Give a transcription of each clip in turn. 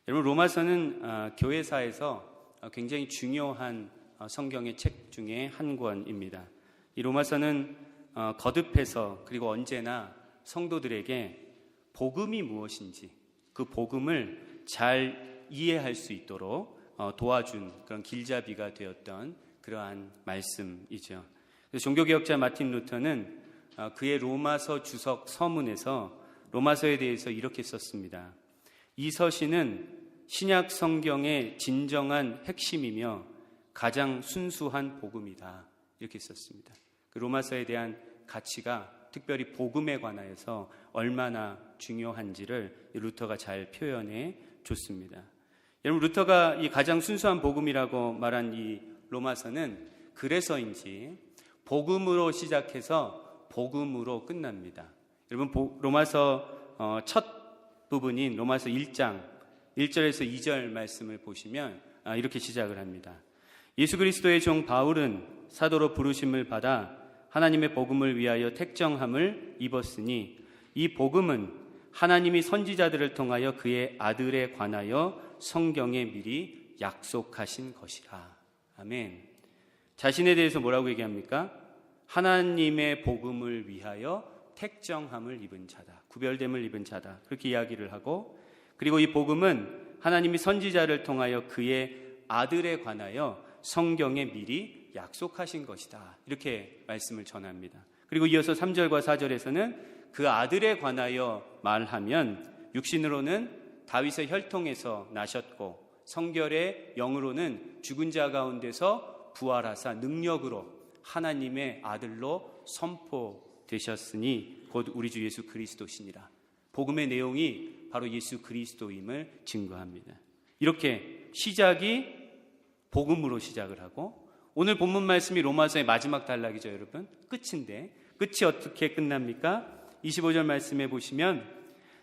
여러분, 로마서는 교회사에서 굉장히 중요한 성경의 책 중에 한 권입니다. 이 로마서는 거듭해서 그리고 언제나 성도들에게 복음이 무엇인지 그 복음을 잘 이해할 수 있도록 도와준 그런 길잡이가 되었던 그러한 말씀이죠. 종교개혁자 마틴 루터는 그의 로마서 주석 서문에서 로마서에 대해서 이렇게 썼습니다. 이 서신은 신약 성경의 진정한 핵심이며 가장 순수한 복음이다, 이렇게 썼습니다. 그 로마서에 대한 가치가 특별히 복음에 관하여서 얼마나 중요한지를 루터가 잘 표현해 줬습니다. 여러분, 루터가 이 가장 순수한 복음이라고 말한 이 로마서는 그래서인지 복음으로 시작해서 복음으로 끝납니다. 여러분, 로마서 첫 부분인 로마서 1장 1절에서 2절 말씀을 보시면 이렇게 시작을 합니다. 예수 그리스도의 종 바울은 사도로 부르심을 받아 하나님의 복음을 위하여 택정함을 입었으니 이 복음은 하나님이 선지자들을 통하여 그의 아들에 관하여 성경에 미리 약속하신 것이라. 아멘. 자신에 대해서 뭐라고 얘기합니까? 하나님의 복음을 위하여 택정함을 입은 자다, 구별됨을 입은 자다, 그렇게 이야기를 하고, 그리고 이 복음은 하나님이 선지자를 통하여 그의 아들에 관하여 성경에 미리 약속하신 것이다, 이렇게 말씀을 전합니다. 그리고 이어서 3절과 4절에서는 그 아들에 관하여 말하면 육신으로는 다윗의 혈통에서 나셨고 성결의 영으로는 죽은 자 가운데서 부활하사 능력으로 하나님의 아들로 선포되셨으니 곧 우리 주 예수 그리스도시니라. 복음의 내용이 바로 예수 그리스도임을 증거합니다. 이렇게 시작이 복음으로 시작을 하고, 오늘 본문 말씀이 로마서의 마지막 단락이죠, 여러분. 끝인데 끝이 어떻게 끝납니까? 25절 말씀에 보시면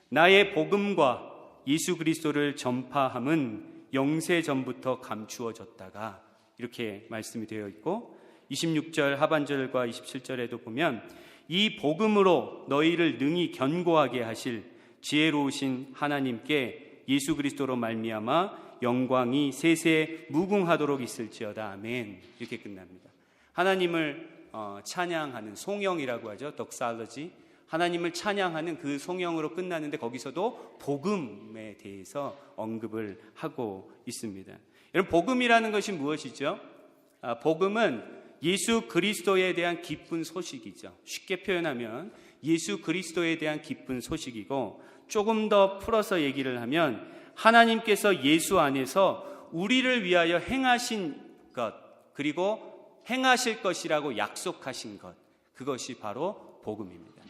나의 복음과 예수 그리스도를 전파함은 영세 전부터 감추어졌다가, 이렇게 말씀이 되어 있고, 26절 하반절과 27절에도 보면 이 복음으로 너희를 능히 견고하게 하실 지혜로우신 하나님께 예수 그리스도로 말미암아 영광이 세세 무궁하도록 있을지어다. 아멘. 이렇게 끝납니다. 하나님을 찬양하는 송영이라고 하죠. 덕살러지. 하나님을 찬양하는 그 송영으로 끝나는데 거기서도 복음에 대해서 언급을 하고 있습니다. 여러분, 복음이라는 것이 무엇이죠? 복음은 예수 그리스도에 대한 기쁜 소식이죠. 쉽게 표현하면 예수 그리스도에 대한 기쁜 소식이고, 조금 더 풀어서 얘기를 하면 하나님께서 예수 안에서 우리를 위하여 행하신 것, 그리고 행하실 것이라고 약속하신 것, 그것이 바로 복음입니다.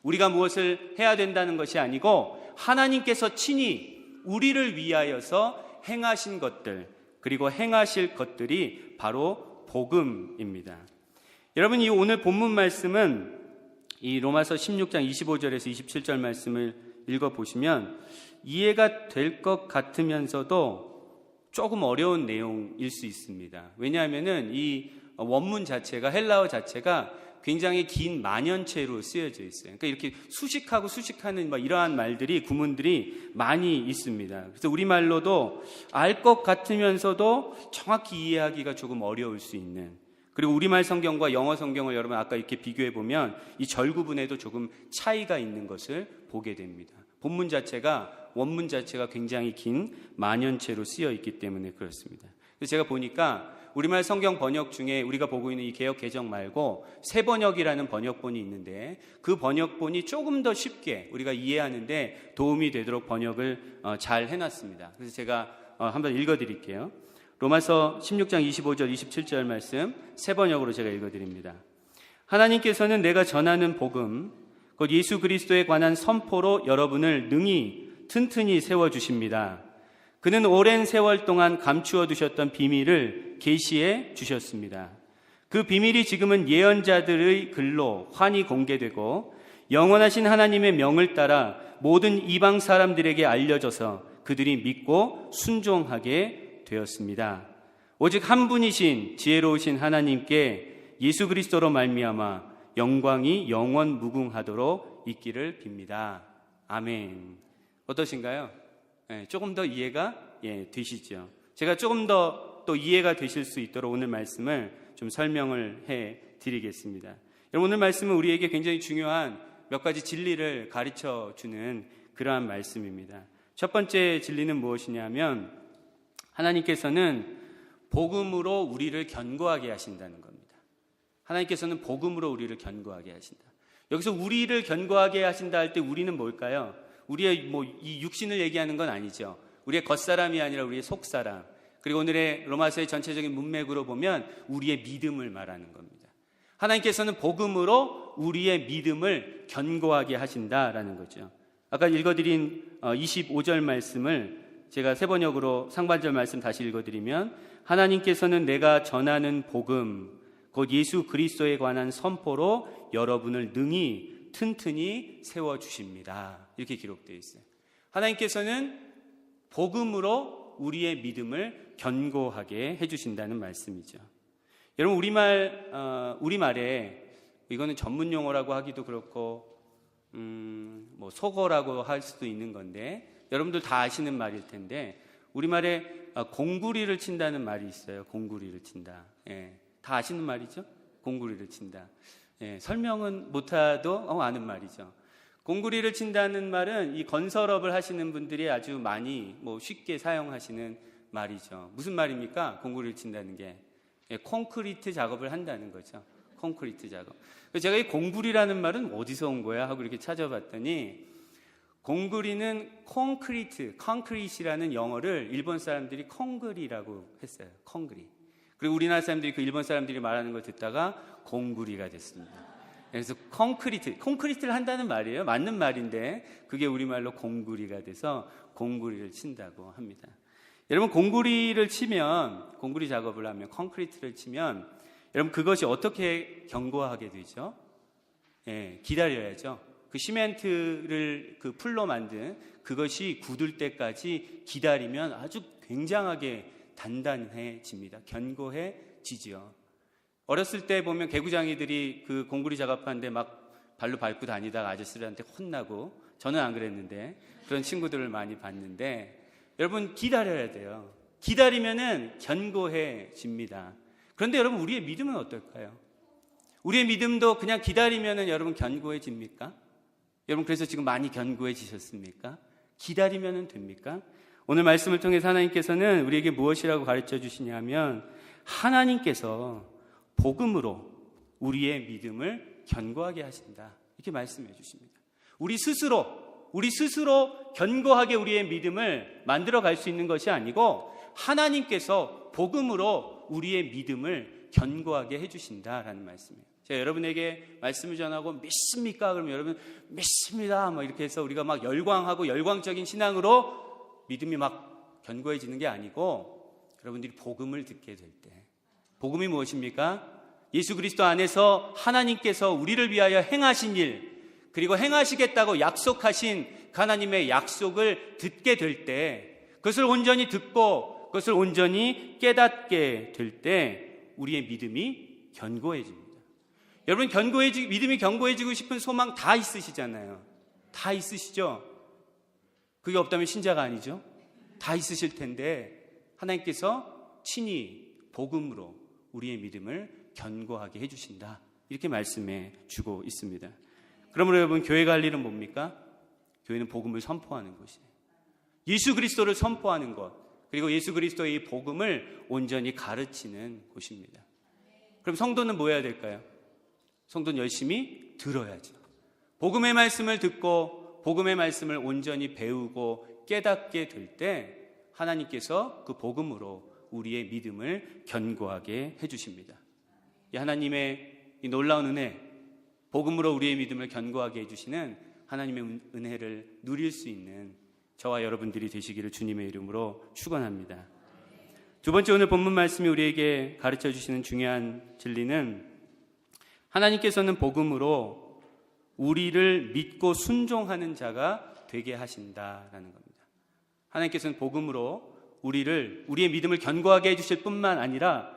우리가 무엇을 해야 된다는 것이 아니고 하나님께서 친히 우리를 위하여서 행하신 것들, 그리고 행하실 것들이 바로 복음입니다. 여러분, 이 오늘 본문 말씀은 이 로마서 16장 25절에서 27절 말씀을 읽어보시면 이해가 될 것 같으면서도 조금 어려운 내용일 수 있습니다. 왜냐하면은 이 원문 자체가, 헬라어 자체가 굉장히 긴 만연체로 쓰여져 있어요. 그러니까 이렇게 수식하고 수식하는 이러한 말들이, 구문들이 많이 있습니다. 그래서 우리말로도 알 것 같으면서도 정확히 이해하기가 조금 어려울 수 있는, 그리고 우리말 성경과 영어 성경을 여러분 아까 이렇게 비교해 보면 이 절 구분에도 조금 차이가 있는 것을 보게 됩니다. 본문 자체가, 원문 자체가 굉장히 긴 만연체로 쓰여 있기 때문에 그렇습니다. 그래서 제가 보니까 우리말 성경 번역 중에 우리가 보고 있는 이 개역 개정 말고 새 번역이라는 번역본이 있는데, 그 번역본이 조금 더 쉽게 우리가 이해하는데 도움이 되도록 번역을 잘 해놨습니다. 그래서 제가 한번 읽어드릴게요. 로마서 16장 25절 27절 말씀 새 번역으로 제가 읽어드립니다. 하나님께서는 내가 전하는 복음, 곧 예수 그리스도에 관한 선포로 여러분을 능히 튼튼히 세워주십니다. 그는 오랜 세월 동안 감추어 두셨던 비밀을 계시해 주셨습니다. 그 비밀이 지금은 예언자들의 글로 환히 공개되고 영원하신 하나님의 명을 따라 모든 이방 사람들에게 알려져서 그들이 믿고 순종하게 되었습니다. 오직 한 분이신 지혜로우신 하나님께 예수 그리스도로 말미암아 영광이 영원 무궁하도록 있기를 빕니다. 아멘. 어떠신가요? 조금 더 이해가 되시죠. 제가 조금 더 또 이해가 되실 수 있도록 오늘 말씀을 좀 설명을 해 드리겠습니다. 여러분, 오늘 말씀은 우리에게 굉장히 중요한 몇 가지 진리를 가르쳐 주는 그러한 말씀입니다. 첫 번째 진리는 무엇이냐면 하나님께서는 복음으로 우리를 견고하게 하신다는 겁니다. 하나님께서는 복음으로 우리를 견고하게 하신다. 여기서 우리를 견고하게 하신다 할 때 우리는 뭘까요? 우리의 이 육신을 얘기하는 건 아니죠. 우리의 겉사람이 아니라 우리의 속사람. 그리고 오늘의 로마서의 전체적인 문맥으로 보면 우리의 믿음을 말하는 겁니다. 하나님께서는 복음으로 우리의 믿음을 견고하게 하신다라는 거죠. 아까 읽어드린 25절 말씀을 제가 세 번역으로 상반절 말씀 다시 읽어드리면 하나님께서는 내가 전하는 복음 곧 예수 그리스도에 관한 선포로 여러분을 능히 튼튼히 세워주십니다. 이렇게 기록되어 있어요. 하나님께서는 복음으로 우리의 믿음을 견고하게 해주신다는 말씀이죠. 여러분, 우리말에 이거는 전문 용어라고 하기도 그렇고 속어라고 할 수도 있는 건데 여러분들 다 아시는 말일 텐데 우리말에 공구리를 친다는 말이 있어요. 공구리를 친다. 다 아시는 말이죠? 공구리를 친다. 설명은 못해도 아는 말이죠. 공구리를 친다는 말은 이 건설업을 하시는 분들이 아주 많이 쉽게 사용하시는 말이죠. 무슨 말입니까? 공구리를 친다는 게 콘크리트 작업을 한다는 거죠. 콘크리트 작업. 제가 이 공구리라는 말은 어디서 온 거야 하고 이렇게 찾아봤더니 공구리는 콘크리트이라는 영어를 일본 사람들이 콩그리라고 했어요. 콩그리. 그리고 우리나라 사람들이 그 일본 사람들이 말하는 걸 듣다가 공구리가 됐습니다. 그래서 콘크리트를 한다는 말이에요. 맞는 말인데 그게 우리말로 공구리가 돼서 공구리를 친다고 합니다. 여러분, 공구리를 치면, 공구리 작업을 하면, 콘크리트를 치면 여러분 그것이 어떻게 견고하게 되죠? 기다려야죠. 그 시멘트를 그 풀로 만든 그것이 굳을 때까지 기다리면 아주 굉장하게 단단해집니다. 견고해지죠. 어렸을 때 보면 개구장이들이 그 공구리 작업하는데 막 발로 밟고 다니다가 아저씨들한테 혼나고, 저는 안 그랬는데 그런 친구들을 많이 봤는데 여러분 기다려야 돼요. 기다리면은 견고해집니다. 그런데 여러분 우리의 믿음은 어떨까요? 우리의 믿음도 그냥 기다리면은 여러분 견고해집니까? 여러분 그래서 지금 많이 견고해지셨습니까? 기다리면은 됩니까? 오늘 말씀을 통해서 하나님께서는 우리에게 무엇이라고 가르쳐 주시냐면 하나님께서 복음으로 우리의 믿음을 견고하게 하신다. 이렇게 말씀해 주십니다. 우리 스스로 견고하게 우리의 믿음을 만들어 갈 수 있는 것이 아니고 하나님께서 복음으로 우리의 믿음을 견고하게 해주신다라는 말씀이에요. 제가 여러분에게 말씀을 전하고 믿습니까? 그러면 여러분 믿습니다. 이렇게 해서 우리가 막 열광하고 열광적인 신앙으로 믿음이 막 견고해지는 게 아니고 여러분들이 복음을 듣게 될 때, 복음이 무엇입니까? 예수 그리스도 안에서 하나님께서 우리를 위하여 행하신 일, 그리고 행하시겠다고 약속하신 하나님의 약속을 듣게 될 때, 그것을 온전히 듣고 그것을 온전히 깨닫게 될 때 우리의 믿음이 견고해집니다. 여러분 믿음이 견고해지고 싶은 소망 다 있으시잖아요. 다 있으시죠? 그게 없다면 신자가 아니죠. 다 있으실 텐데 하나님께서 친히 복음으로 우리의 믿음을 견고하게 해주신다. 이렇게 말씀해 주고 있습니다. 그러므로 여러분 교회가 할 일은 뭡니까? 교회는 복음을 선포하는 것이에요. 예수 그리스도를 선포하는 것, 그리고 예수 그리스도의 이 복음을 온전히 가르치는 곳입니다. 그럼 성도는 뭐 해야 될까요? 성도는 열심히 들어야죠. 복음의 말씀을 듣고 복음의 말씀을 온전히 배우고 깨닫게 될 때 하나님께서 그 복음으로 우리의 믿음을 견고하게 해주십니다. 이 하나님의 이 놀라운 은혜, 복음으로 우리의 믿음을 견고하게 해주시는 하나님의 은혜를 누릴 수 있는 저와 여러분들이 되시기를 주님의 이름으로 축원합니다. 두 번째, 오늘 본문 말씀이 우리에게 가르쳐 주시는 중요한 진리는 하나님께서는 복음으로 우리를 믿고 순종하는 자가 되게 하신다라는 겁니다. 하나님께서는 복음으로 우리의 믿음을 견고하게 해주실 뿐만 아니라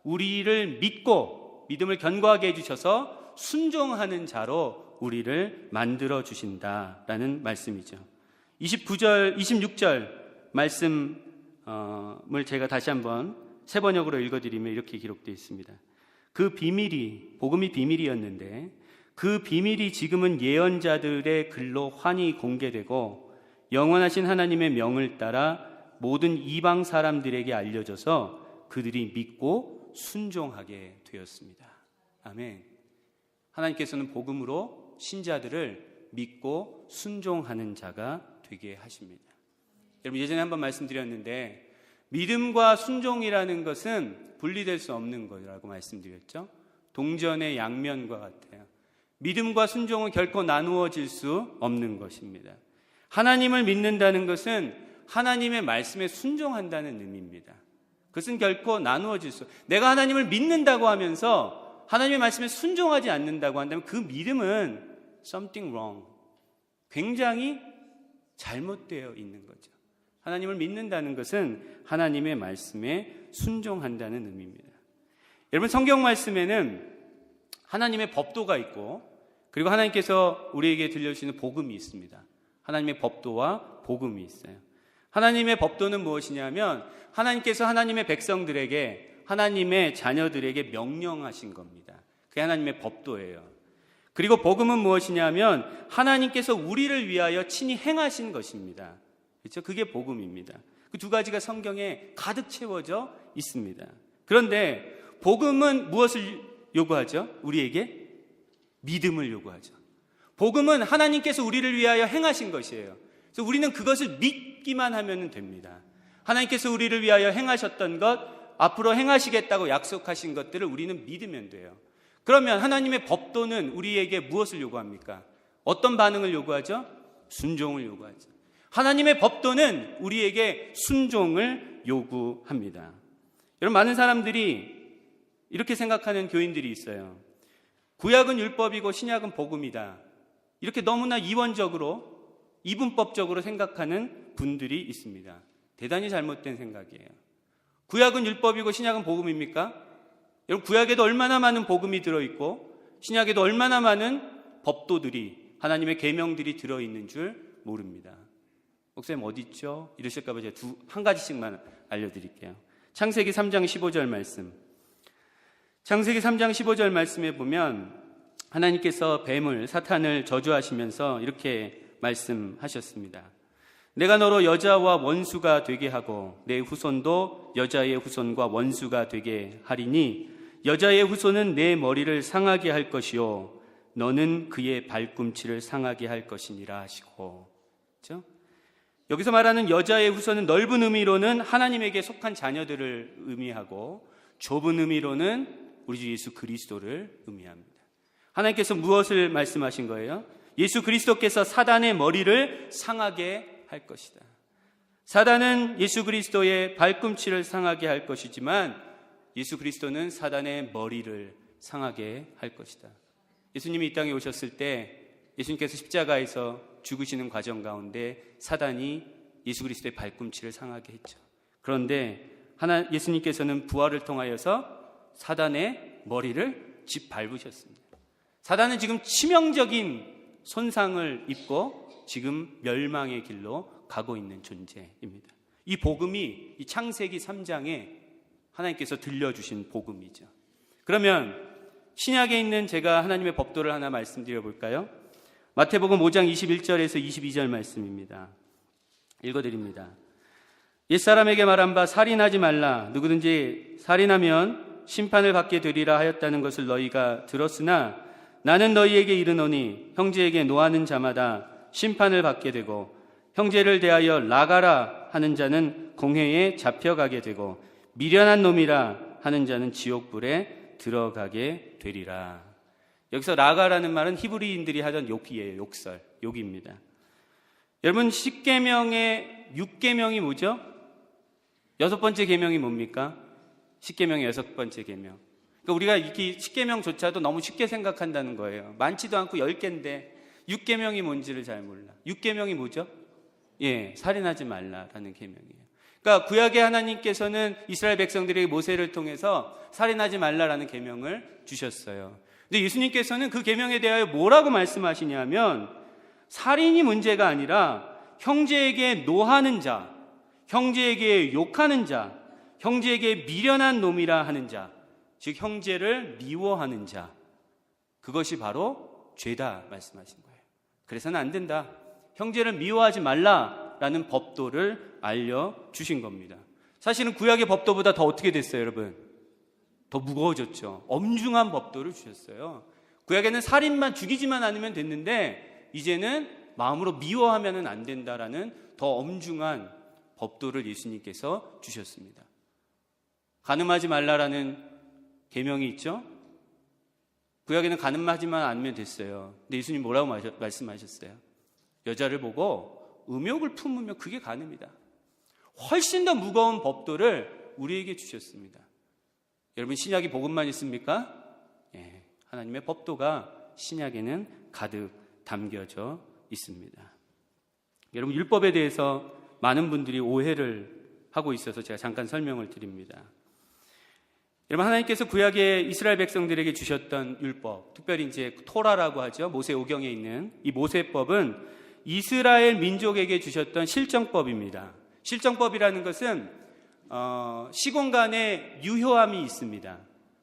우리를 믿고 믿음을 견고하게 해주셔서 순종하는 자로 우리를 만들어 주신다라는 말씀이죠. 26절 말씀 을 제가 다시 한번 세 번역으로 읽어드리면 이렇게 기록되어 있습니다. 그 비밀이, 복음이 비밀이었는데 그 비밀이 지금은 예언자들의 글로 환히 공개되고 영원하신 하나님의 명을 따라 모든 이방 사람들에게 알려져서 그들이 믿고 순종하게 되었습니다. 아멘. 하나님께서는 복음으로 신자들을 믿고 순종하는 자가 되게 하십니다. 여러분, 예전에 한번 말씀드렸는데 믿음과 순종이라는 것은 분리될 수 없는 거라고 말씀드렸죠. 동전의 양면과 같아요. 믿음과 순종은 결코 나누어질 수 없는 것입니다. 하나님을 믿는다는 것은 하나님의 말씀에 순종한다는 의미입니다. 그것은 결코 나누어질 수, 내가 하나님을 믿는다고 하면서 하나님의 말씀에 순종하지 않는다고 한다면 그 믿음은 something wrong, 굉장히 잘못되어 있는 거죠. 하나님을 믿는다는 것은 하나님의 말씀에 순종한다는 의미입니다. 여러분, 성경 말씀에는 하나님의 법도가 있고 그리고 하나님께서 우리에게 들려주시는 복음이 있습니다. 하나님의 법도와 복음이 있어요. 하나님의 법도는 무엇이냐면 하나님께서 하나님의 백성들에게, 하나님의 자녀들에게 명령하신 겁니다. 그게 하나님의 법도예요. 그리고 복음은 무엇이냐면 하나님께서 우리를 위하여 친히 행하신 것입니다. 그렇죠? 그게 복음입니다. 그 두 가지가 성경에 가득 채워져 있습니다. 그런데 복음은 무엇을 요구하죠? 우리에게 믿음을 요구하죠. 복음은 하나님께서 우리를 위하여 행하신 것이에요. 그래서 우리는 그것을 믿기만 하면 됩니다. 하나님께서 우리를 위하여 행하셨던 것, 앞으로 행하시겠다고 약속하신 것들을 우리는 믿으면 돼요. 그러면 하나님의 법도는 우리에게 무엇을 요구합니까? 어떤 반응을 요구하죠? 순종을 요구하죠. 하나님의 법도는 우리에게 순종을 요구합니다. 여러분, 많은 사람들이 이렇게 생각하는 교인들이 있어요. 구약은 율법이고 신약은 복음이다. 이렇게 너무나 이원적으로, 이분법적으로 생각하는 분들이 있습니다. 대단히 잘못된 생각이에요. 구약은 율법이고 신약은 복음입니까? 여러분, 구약에도 얼마나 많은 복음이 들어있고 신약에도 얼마나 많은 법도들이, 하나님의 계명들이 들어있는 줄 모릅니다. 목사님 어디 있죠? 이러실까 봐 제가 한 가지씩만 알려드릴게요. 창세기 3장 15절 말씀. 창세기 3장 15절 말씀에 보면 하나님께서 뱀을, 사탄을 저주하시면서 이렇게 말씀하셨습니다. 내가 너로 여자와 원수가 되게 하고 내 후손도 여자의 후손과 원수가 되게 하리니 여자의 후손은 내 머리를 상하게 할 것이요 너는 그의 발꿈치를 상하게 할 것이니라 하시고. 그렇죠? 여기서 말하는 여자의 후손은 넓은 의미로는 하나님에게 속한 자녀들을 의미하고 좁은 의미로는 우리 주 예수 그리스도를 의미합니다. 하나님께서 무엇을 말씀하신 거예요? 예수 그리스도께서 사단의 머리를 상하게 할 것이다. 사단은 예수 그리스도의 발꿈치를 상하게 할 것이지만 예수 그리스도는 사단의 머리를 상하게 할 것이다. 예수님이 이 땅에 오셨을 때 예수님께서 십자가에서 죽으시는 과정 가운데 사단이 예수 그리스도의 발꿈치를 상하게 했죠. 그런데 예수님께서는 부활을 통하여서 사단의 머리를 짓밟으셨습니다. 사단은 지금 치명적인 손상을 입고 지금 멸망의 길로 가고 있는 존재입니다. 이 복음이 이 창세기 3장에 하나님께서 들려주신 복음이죠. 그러면 신약에 있는 제가 하나님의 법도를 하나 말씀드려 볼까요? 마태복음 5장 21절에서 22절 말씀입니다. 읽어드립니다. 옛사람에게 말한 바 살인하지 말라. 누구든지 살인하면 심판을 받게 되리라 하였다는 것을 너희가 들었으나 나는 너희에게 이르노니 형제에게 노하는 자마다 심판을 받게 되고 형제를 대하여 나가라 하는 자는 공회에 잡혀가게 되고 미련한 놈이라 하는 자는 지옥불에 들어가게 되리라. 여기서 나가라는 말은 히브리인들이 하던 욕이에요. 욕설, 욕입니다. 여러분, 10계명의 6계명이 뭐죠? 6번째 계명이 뭡니까? 10계명의 6번째 계명. 그러니까 우리가 이 10계명조차도 너무 쉽게 생각한다는 거예요. 많지도 않고 10개인데 6계명이 뭔지를 잘 몰라. 6계명이 뭐죠? 예, 살인하지 말라라는 계명이에요. 그러니까 구약의 하나님께서는 이스라엘 백성들에게 모세를 통해서 살인하지 말라라는 계명을 주셨어요. 근데 예수님께서는 그 계명에 대하여 뭐라고 말씀하시냐면 살인이 문제가 아니라 형제에게 노하는 자, 형제에게 욕하는 자, 형제에게 미련한 놈이라 하는 자, 즉 형제를 미워하는 자, 그것이 바로 죄다 말씀하신 거예요. 그래서는 안 된다. 형제를 미워하지 말라라는 법도를 알려주신 겁니다. 사실은 구약의 법도보다 더 어떻게 됐어요, 여러분? 더 무거워졌죠. 엄중한 법도를 주셨어요. 구약에는 살인만 죽이지만 않으면 됐는데 이제는 마음으로 미워하면 안 된다라는 더 엄중한 법도를 예수님께서 주셨습니다. 간음하지 말라라는 계명이 있죠. 구약에는 간음하지만 않으면 됐어요. 근데 예수님 뭐라고 말씀하셨어요? 여자를 보고 음욕을 품으면 그게 간음이다. 훨씬 더 무거운 법도를 우리에게 주셨습니다. 여러분, 신약이 복음만 있습니까? 예, 하나님의 법도가 신약에는 가득 담겨져 있습니다. 여러분, 율법에 대해서 많은 분들이 오해를 하고 있어서 제가 잠깐 설명을 드립니다. 여러분, 하나님께서 구약의 이스라엘 백성들에게 주셨던 율법, 특별히 이제 토라라고 하죠. 모세 오경에 있는 이 모세법은 이스라엘 민족에게 주셨던 실정법입니다. 실정법이라는 것은 시공간에 유효함이 있습니다.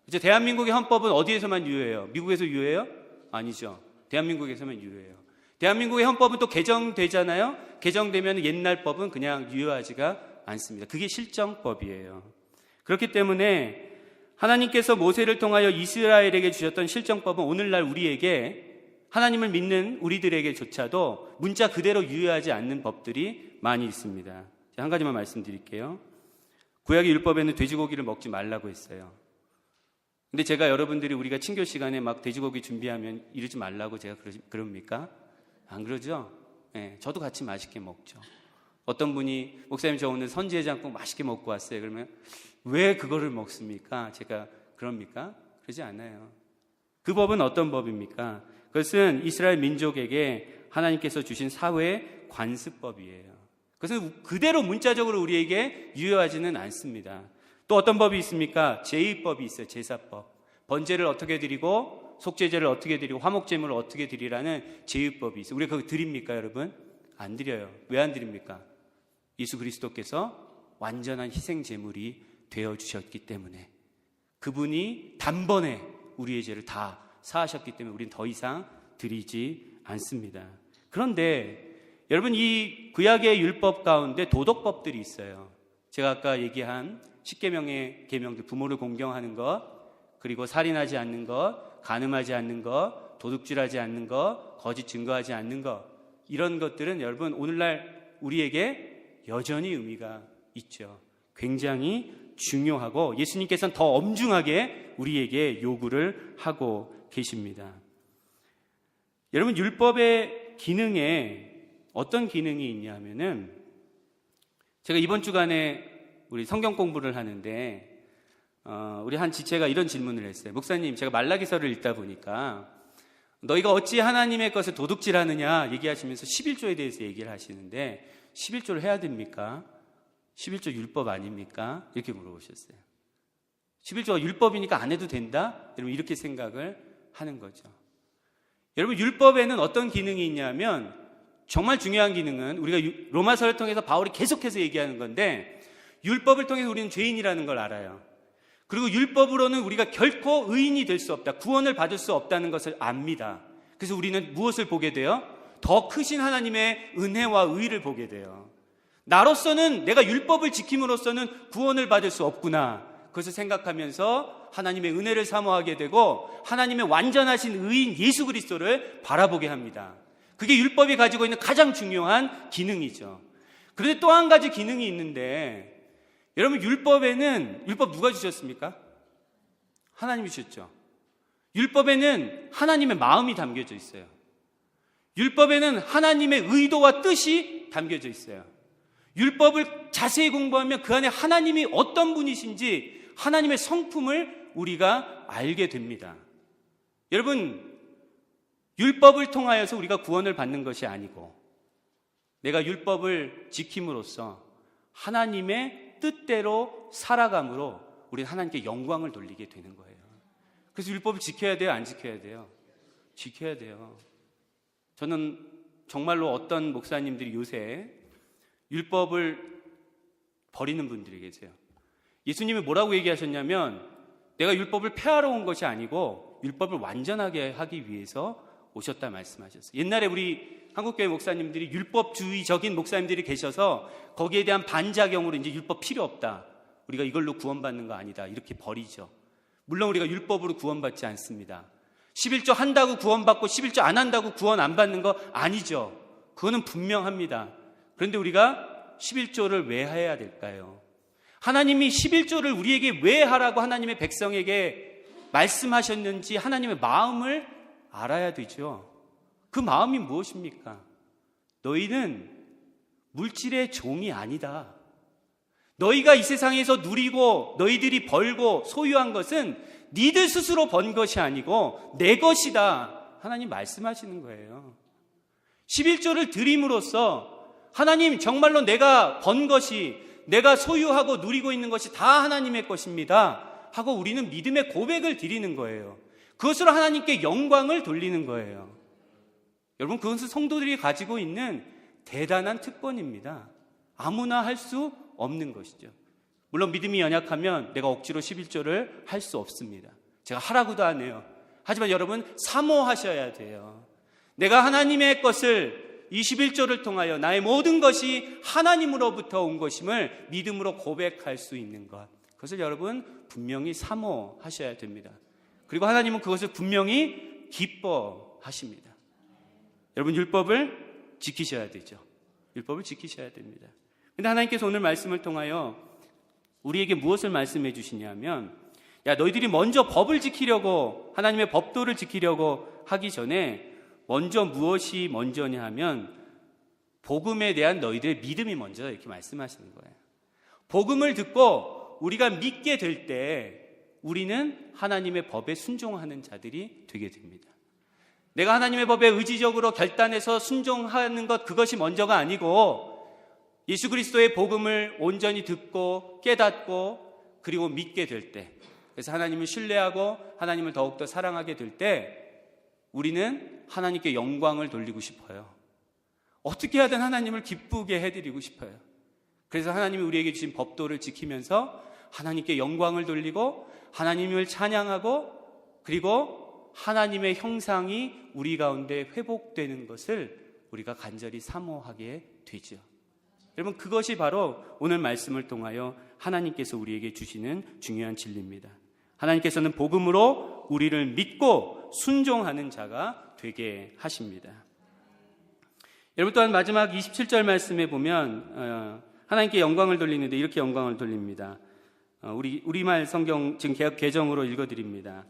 이제 대한민국의 헌법은 어디에서만 유효해요? 미국에서 유효해요? 아니죠. 대한민국에서만 유효해요. 대한민국의 헌법은 또 개정되잖아요. 개정되면 옛날 법은 그냥 유효하지가 않습니다. 그게 실정법이에요. 그렇기 때문에 하나님께서 모세를 통하여 이스라엘에게 주셨던 실정법은 오늘날 우리에게, 하나님을 믿는 우리들에게조차도 문자 그대로 유효하지 않는 법들이 많이 있습니다. 한 가지만 말씀드릴게요. 구약의 율법에는 돼지고기를 먹지 말라고 했어요. 근데 제가 여러분들이 우리가 친교 시간에 막 돼지고기 준비하면 이러지 말라고 제가 그럽니까? 안 그러죠? 네, 저도 같이 맛있게 먹죠. 어떤 분이 목사님 저 오늘 선지해장국 맛있게 먹고 왔어요. 그러면 왜 그거를 먹습니까? 제가 그럽니까? 그러지 않아요. 그 법은 어떤 법입니까? 그것은 이스라엘 민족에게 하나님께서 주신 사회 관습법이에요. 그것은 그대로 문자적으로 우리에게 유효하지는 않습니다. 또 어떤 법이 있습니까? 제의법이 있어요. 제사법. 번제를 어떻게 드리고 속죄제를 어떻게 드리고 화목제물을 어떻게 드리라는 제의법이 있어요. 우리가 그거 드립니까, 여러분? 안 드려요. 왜 안 드립니까? 예수 그리스도께서 완전한 희생제물이 되어주셨기 때문에, 그분이 단번에 우리의 죄를 다 사하셨기 때문에 우리는 더 이상 드리지 않습니다. 그런데 여러분, 이 구약의 율법 가운데 도덕법들이 있어요. 제가 아까 얘기한 10계명의 계명들, 부모를 공경하는 것, 그리고 살인하지 않는 것, 간음하지 않는 것, 도둑질하지 않는 것, 거짓 증거하지 않는 것, 이런 것들은 여러분 오늘날 우리에게 여전히 의미가 있죠. 굉장히 중요하고 예수님께서는 더 엄중하게 우리에게 요구를 하고 계십니다. 여러분, 율법의 기능에 어떤 기능이 있냐 하면은, 제가 이번 주간에 우리 성경 공부를 하는데 우리 한 지체가 이런 질문을 했어요. 목사님, 제가 말라기서를 읽다 보니까 너희가 어찌 하나님의 것을 도둑질하느냐 얘기하시면서 11조에 대해서 얘기를 하시는데 11조를 해야 됩니까? 11조 율법 아닙니까? 이렇게 물어보셨어요. 11조가 율법이니까 안 해도 된다? 여러분, 이렇게 생각을 하는 거죠. 여러분, 율법에는 어떤 기능이 있냐면, 정말 중요한 기능은 우리가 로마서를 통해서 바울이 계속해서 얘기하는 건데, 율법을 통해서 우리는 죄인이라는 걸 알아요. 그리고 율법으로는 우리가 결코 의인이 될 수 없다, 구원을 받을 수 없다는 것을 압니다. 그래서 우리는 무엇을 보게 돼요? 더 크신 하나님의 은혜와 의를 보게 돼요. 나로서는, 내가 율법을 지킴으로써는 구원을 받을 수 없구나, 그것을 생각하면서 하나님의 은혜를 사모하게 되고 하나님의 완전하신 의인 예수 그리스도를 바라보게 합니다. 그게 율법이 가지고 있는 가장 중요한 기능이죠. 그런데 또 한 가지 기능이 있는데, 여러분, 율법에는, 율법 누가 주셨습니까? 하나님이 주셨죠. 율법에는 하나님의 마음이 담겨져 있어요. 율법에는 하나님의 의도와 뜻이 담겨져 있어요. 율법을 자세히 공부하면 그 안에 하나님이 어떤 분이신지, 하나님의 성품을 우리가 알게 됩니다. 여러분, 율법을 통하여서 우리가 구원을 받는 것이 아니고, 내가 율법을 지킴으로써 하나님의 뜻대로 살아감으로 우리는 하나님께 영광을 돌리게 되는 거예요. 그래서 율법을 지켜야 돼요? 안 지켜야 돼요? 지켜야 돼요. 저는 정말로 어떤 목사님들이 요새 율법을 버리는 분들이 계세요. 예수님이 뭐라고 얘기하셨냐면 내가 율법을 폐하러 온 것이 아니고 율법을 완전하게 하기 위해서 오셨다 말씀하셨어요. 옛날에 우리 한국교회 목사님들이 율법주의적인 목사님들이 계셔서 거기에 대한 반작용으로 이제 율법 필요 없다, 우리가 이걸로 구원받는 거 아니다, 이렇게 버리죠. 물론 우리가 율법으로 구원받지 않습니다. 11조 한다고 구원받고 11조 안 한다고 구원 안 받는 거 아니죠. 그거는 분명합니다. 그런데 우리가 11조를 왜 해야 될까요? 하나님이 11조를 우리에게 왜 하라고 하나님의 백성에게 말씀하셨는지 하나님의 마음을 알아야 되죠. 그 마음이 무엇입니까? 너희는 물질의 종이 아니다. 너희가 이 세상에서 누리고 너희들이 벌고 소유한 것은 니들 스스로 번 것이 아니고 내 것이다, 하나님 말씀하시는 거예요. 11조를 드림으로써 하나님, 정말로 내가 번 것이, 내가 소유하고 누리고 있는 것이 다 하나님의 것입니다 하고 우리는 믿음의 고백을 드리는 거예요. 그것으로 하나님께 영광을 돌리는 거예요. 여러분, 그것은 성도들이 가지고 있는 대단한 특권입니다. 아무나 할 수 없는 것이죠. 물론 믿음이 연약하면 내가 억지로 11조를 할 수 없습니다. 제가 하라고도 안 해요. 하지만 여러분, 사모하셔야 돼요. 내가 하나님의 것을, 이 11조를 통하여 나의 모든 것이 하나님으로부터 온 것임을 믿음으로 고백할 수 있는 것, 그것을 여러분 분명히 사모하셔야 됩니다. 그리고 하나님은 그것을 분명히 기뻐하십니다. 여러분, 율법을 지키셔야 되죠. 율법을 지키셔야 됩니다. 그런데 하나님께서 오늘 말씀을 통하여 우리에게 무엇을 말씀해 주시냐면, 야, 너희들이 먼저 법을 지키려고, 하나님의 법도를 지키려고 하기 전에 먼저 무엇이 먼저냐 하면 복음에 대한 너희들의 믿음이 먼저다, 이렇게 말씀하시는 거예요. 복음을 듣고 우리가 믿게 될 때 우리는 하나님의 법에 순종하는 자들이 되게 됩니다. 내가 하나님의 법에 의지적으로 결단해서 순종하는 것, 그것이 먼저가 아니고 예수 그리스도의 복음을 온전히 듣고 깨닫고 그리고 믿게 될 때, 그래서 하나님을 신뢰하고 하나님을 더욱더 사랑하게 될 때 우리는 하나님께 영광을 돌리고 싶어요. 어떻게 하든 하나님을 기쁘게 해드리고 싶어요. 그래서 하나님이 우리에게 주신 법도를 지키면서 하나님께 영광을 돌리고 하나님을 찬양하고 그리고 하나님의 형상이 우리 가운데 회복되는 것을 우리가 간절히 사모하게 되죠. 여러분, 그것이 바로 오늘 말씀을 통하여 하나님께서 우리에게 주시는 중요한 진리입니다. 하나님께서는 복음으로 우리를 믿고 순종하는 자가 되게 하십니다. 여러분, 또한 마지막 27절 말씀에 보면 하나님께 영광을 돌리는데 이렇게 영광을 돌립니다. 우리말 성경 지금 개역 개정으로 읽어드립니다.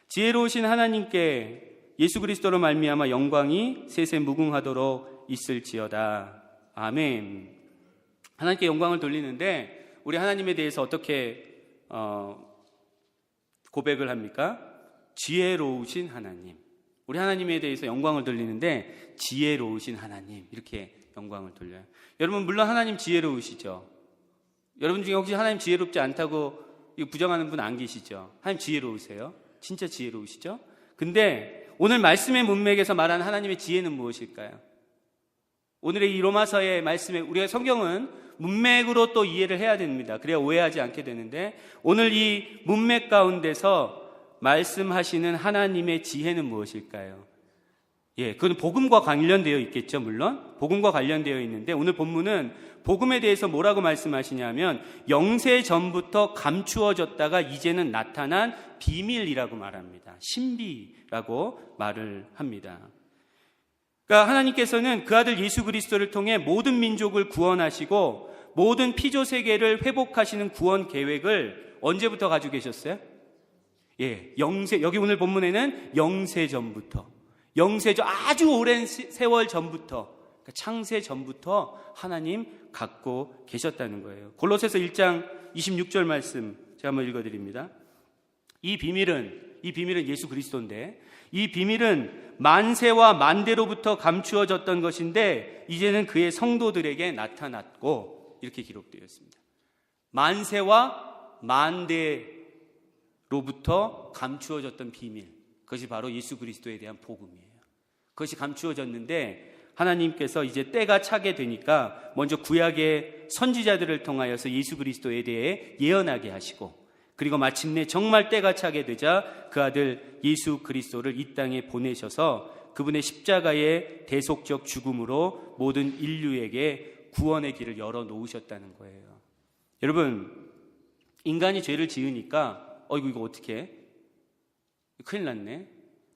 지혜로우신 하나님께 예수 그리스도로 말미암아 영광이 세세 무궁하도록 있을지어다. 아멘. 하나님께 영광을 돌리는데 우리 하나님에 대해서 어떻게 고백을 합니까? 지혜로우신 하나님. 우리 하나님에 대해서 영광을 돌리는데 지혜로우신 하나님, 이렇게 영광을 돌려요. 여러분, 물론 하나님 지혜로우시죠. 여러분 중에 혹시 하나님 지혜롭지 않다고 부정하는 분 안 계시죠? 하나님 지혜로우세요? 진짜 지혜로우시죠? 근데 오늘 말씀의 문맥에서 말하는 하나님의 지혜는 무엇일까요? 오늘의 이 로마서의 말씀에, 우리가 성경은 문맥으로 또 이해를 해야 됩니다. 그래야 오해하지 않게 되는데, 오늘 이 문맥 가운데서 말씀하시는 하나님의 지혜는 무엇일까요? 그건 복음과 관련되어 있겠죠. 물론 복음과 관련되어 있는데, 오늘 본문은 복음에 대해서 뭐라고 말씀하시냐면 영세 전부터 감추어졌다가 이제는 나타난 비밀이라고 말합니다. 신비라고 말을 합니다. 그러니까 하나님께서는 그 아들 예수 그리스도를 통해 모든 민족을 구원하시고 모든 피조 세계를 회복하시는 구원 계획을 언제부터 가지고 계셨어요? 여기 오늘 본문에는 영세 전부터, 영세죠, 아주 오랜 세월 전부터, 그러니까 창세 전부터 하나님 갖고 계셨다는 거예요. 골로새서 1장 26절 말씀 제가 한번 읽어드립니다. 이 비밀은 예수 그리스도인데, 이 비밀은 만세와 만대로부터 감추어졌던 것인데 이제는 그의 성도들에게 나타났고, 이렇게 기록되어 있습니다. 만세와 만대로부터 감추어졌던 비밀, 그것이 바로 예수 그리스도에 대한 복음이에요. 그것이 감추어졌는데 하나님께서 이제 때가 차게 되니까 먼저 구약의 선지자들을 통하여서 예수 그리스도에 대해 예언하게 하시고, 그리고 마침내 정말 때가 차게 되자 그 아들 예수 그리스도를 이 땅에 보내셔서 그분의 십자가의 대속적 죽음으로 모든 인류에게 구원의 길을 열어놓으셨다는 거예요. 여러분, 인간이 죄를 지으니까 이거 어떻게 해? 큰일 났네.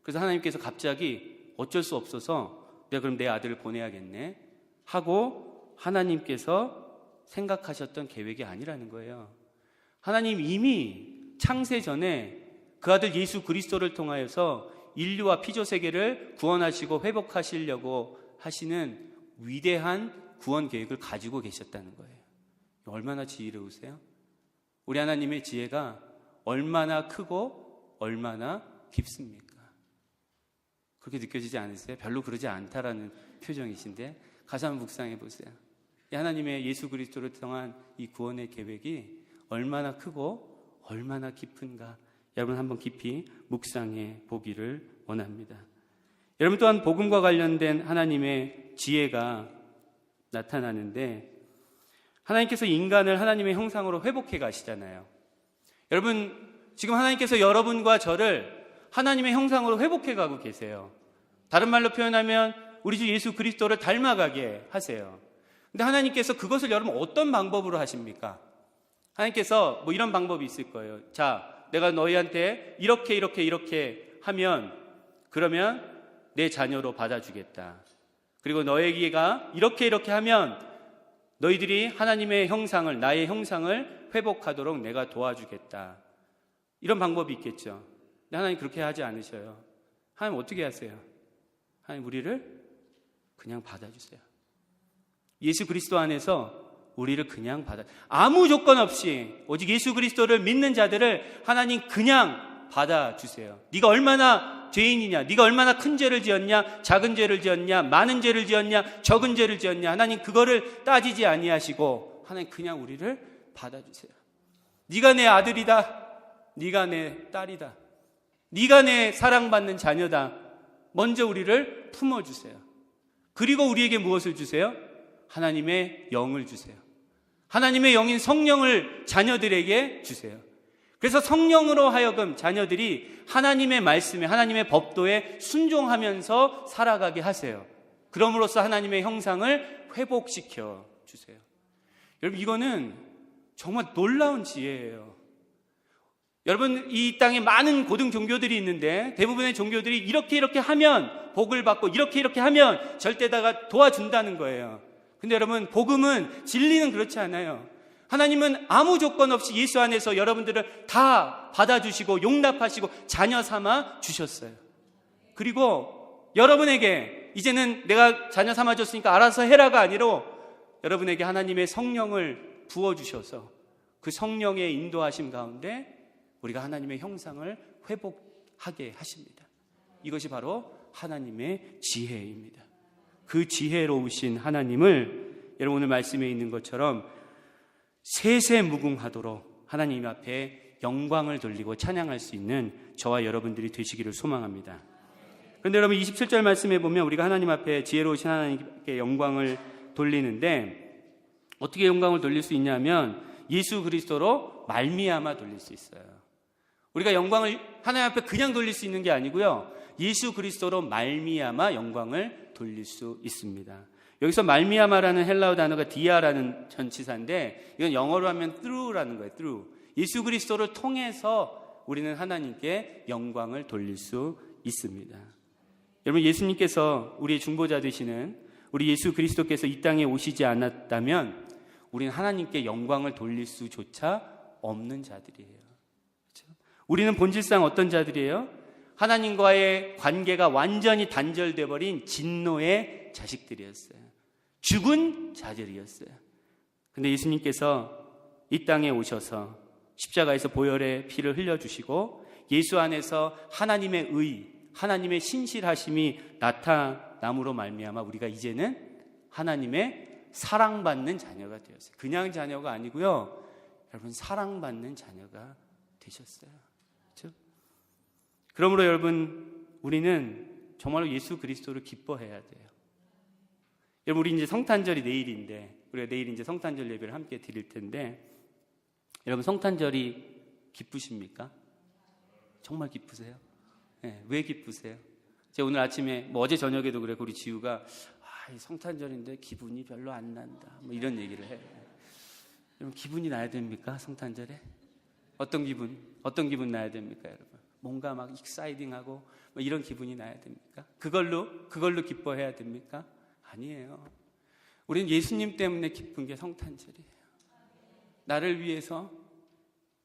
그래서 하나님께서 갑자기 어쩔 수 없어서 내가 그럼 내 아들을 보내야겠네 하고 하나님께서 생각하셨던 계획이 아니라는 거예요. 하나님 이미 창세 전에 그 아들 예수 그리스도를 통하여서 인류와 피조세계를 구원하시고 회복하시려고 하시는 위대한 구원 계획을 가지고 계셨다는 거예요. 얼마나 지혜로우세요? 우리 하나님의 지혜가 얼마나 크고 얼마나 깊습니까? 그렇게 느껴지지 않으세요? 별로 그러지 않다라는 표정이신데 가서 한번 묵상해 보세요. 하나님의 예수 그리스도를 통한 이 구원의 계획이 얼마나 크고 얼마나 깊은가, 여러분 한번 깊이 묵상해 보기를 원합니다. 여러분, 또한 복음과 관련된 하나님의 지혜가 나타나는데, 하나님께서 인간을 하나님의 형상으로 회복해 가시잖아요. 여러분, 지금 하나님께서 여러분과 저를 하나님의 형상으로 회복해 가고 계세요. 다른 말로 표현하면 우리 주 예수 그리스도를 닮아가게 하세요. 근데 하나님께서 그것을 여러분 어떤 방법으로 하십니까? 하나님께서 이런 방법이 있을 거예요. 자, 내가 너희한테 이렇게 하면, 그러면 내 자녀로 받아주겠다. 그리고 너희가 이렇게 하면 너희들이 하나님의 형상을, 나의 형상을 회복하도록 내가 도와주겠다. 이런 방법이 있겠죠. 근데 하나님 그렇게 하지 않으셔요. 하나님 어떻게 하세요? 하나님 우리를 그냥 받아주세요. 예수 그리스도 안에서 우리를 그냥 아무 조건 없이 오직 예수 그리스도를 믿는 자들을 하나님 그냥 받아주세요. 네가 얼마나 죄인이냐, 네가 얼마나 큰 죄를 지었냐, 작은 죄를 지었냐, 많은 죄를 지었냐, 적은 죄를 지었냐, 하나님 그거를 따지지 아니하시고 하나님 그냥 우리를 받아주세요. 네가 내 아들이다, 네가 내 딸이다, 네가 내 사랑받는 자녀다. 먼저 우리를 품어주세요. 그리고 우리에게 무엇을 주세요? 하나님의 영을 주세요. 하나님의 영인 성령을 자녀들에게 주세요. 그래서 성령으로 하여금 자녀들이 하나님의 말씀에, 하나님의 법도에 순종하면서 살아가게 하세요. 그럼으로써 하나님의 형상을 회복시켜 주세요. 여러분, 이거는 정말 놀라운 지혜예요. 여러분, 이 땅에 많은 고등 종교들이 있는데 대부분의 종교들이 이렇게 하면 복을 받고 이렇게 하면 절대다가 도와준다는 거예요. 근데 여러분, 복음은, 진리는 그렇지 않아요. 하나님은 아무 조건 없이 예수 안에서 여러분들을 다 받아주시고 용납하시고 자녀 삼아 주셨어요. 그리고 여러분에게 이제는 내가 자녀 삼아줬으니까 알아서 해라가 아니라 여러분에게 하나님의 성령을 부어주셔서 그 성령의 인도하심 가운데 우리가 하나님의 형상을 회복하게 하십니다. 이것이 바로 하나님의 지혜입니다. 그 지혜로우신 하나님을 여러분 오늘 말씀에 있는 것처럼 세세무궁하도록 하나님 앞에 영광을 돌리고 찬양할 수 있는 저와 여러분들이 되시기를 소망합니다. 그런데 여러분 27절 말씀에 보면 우리가 하나님 앞에 지혜로우신 하나님께 영광을 돌리는데 어떻게 영광을 돌릴 수 있냐면 예수 그리스도로 말미암아 돌릴 수 있어요. 우리가 영광을 하나님 앞에 그냥 돌릴 수 있는 게 아니고요, 예수 그리스도로 말미암아 영광을 돌릴 수 있습니다. 여기서 말미암아라는 헬라어 단어가 디아라는 전치사인데 이건 영어로 하면 through라는 거예요. through. 예수 그리스도를 통해서 우리는 하나님께 영광을 돌릴 수 있습니다. 여러분, 예수님께서 우리의 중보자 되시는 우리 예수 그리스도께서 이 땅에 오시지 않았다면 우리는 하나님께 영광을 돌릴 수조차 없는 자들이에요. 그렇죠? 우리는 본질상 어떤 자들이에요? 하나님과의 관계가 완전히 단절돼 버린 진노의 자식들이었어요. 죽은 자들이었어요. 근데 예수님께서 이 땅에 오셔서 십자가에서 보혈의 피를 흘려주시고 예수 안에서 하나님의 의, 하나님의 신실하심이 나타남으로 말미암아 우리가 이제는 하나님의 사랑받는 자녀가 되었어요. 그냥 자녀가 아니고요, 여러분 사랑받는 자녀가 되셨어요. 그렇죠? 그러므로 여러분, 우리는 정말로 예수 그리스도를 기뻐해야 돼요. 여러분, 우리 이제 성탄절이 내일인데, 우리가 내일 이제 성탄절 예배를 함께 드릴 텐데, 여러분, 성탄절이 기쁘십니까? 정말 기쁘세요? 네, 왜 기쁘세요? 제가 오늘 아침에, 어제 저녁에도 그래, 우리 지우가, 이 성탄절인데 기분이 별로 안 난다, 이런 얘기를 해요. 여러분, 기분이 나야 됩니까? 성탄절에? 어떤 기분 나야 됩니까, 여러분? 뭔가 막 익사이딩하고 이런 기분이 나야 됩니까? 그걸로 기뻐해야 됩니까? 아니에요. 우리는 예수님 때문에 기쁜 게 성탄절이에요. 나를 위해서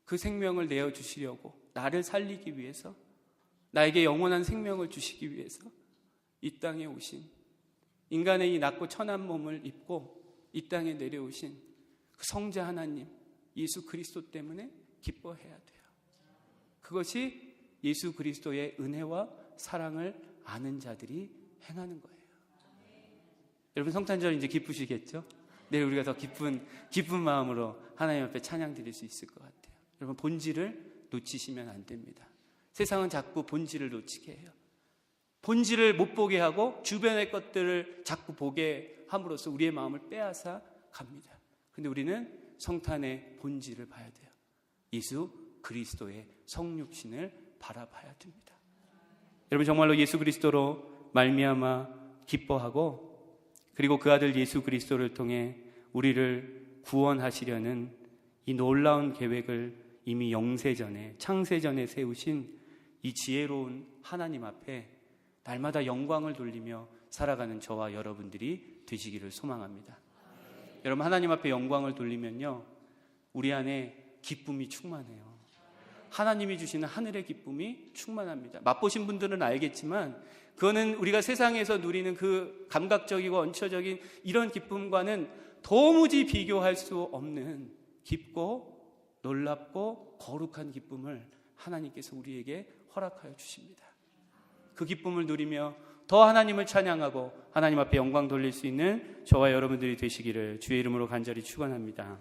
그 생명을 내어주시려고, 나를 살리기 위해서, 나에게 영원한 생명을 주시기 위해서 이 땅에 오신, 인간의 이 낮고 천한 몸을 입고 이 땅에 내려오신 그 성자 하나님 예수 그리스도 때문에 기뻐해야 돼요. 그것이 예수 그리스도의 은혜와 사랑을 아는 자들이 행하는 거예요. 여러분, 성탄절 이제 기쁘시겠죠? 내일 우리가 더 기쁜 마음으로 하나님 앞에 찬양 드릴 수 있을 것 같아요. 여러분, 본질을 놓치시면 안 됩니다. 세상은 자꾸 본질을 놓치게 해요. 본질을 못 보게 하고 주변의 것들을 자꾸 보게 함으로써 우리의 마음을 빼앗아 갑니다. 근데 우리는 성탄의 본질을 봐야 돼요. 예수 그리스도의 성육신을 바라봐야 됩니다. 여러분, 정말로 예수 그리스도로 말미암아 기뻐하고, 그리고 그 아들 예수 그리스도를 통해 우리를 구원하시려는 이 놀라운 계획을 이미 영세전에, 창세전에 세우신 이 지혜로운 하나님 앞에 날마다 영광을 돌리며 살아가는 저와 여러분들이 되시기를 소망합니다. 여러분, 하나님 앞에 영광을 돌리면요, 우리 안에 기쁨이 충만해요. 하나님이 주시는 하늘의 기쁨이 충만합니다. 맛보신 분들은 알겠지만 그거는 우리가 세상에서 누리는 그 감각적이고 언처적인 이런 기쁨과는 도무지 비교할 수 없는 깊고 놀랍고 거룩한 기쁨을 하나님께서 우리에게 허락하여 주십니다. 그 기쁨을 누리며 더 하나님을 찬양하고 하나님 앞에 영광 돌릴 수 있는 저와 여러분들이 되시기를 주의 이름으로 간절히 축원합니다.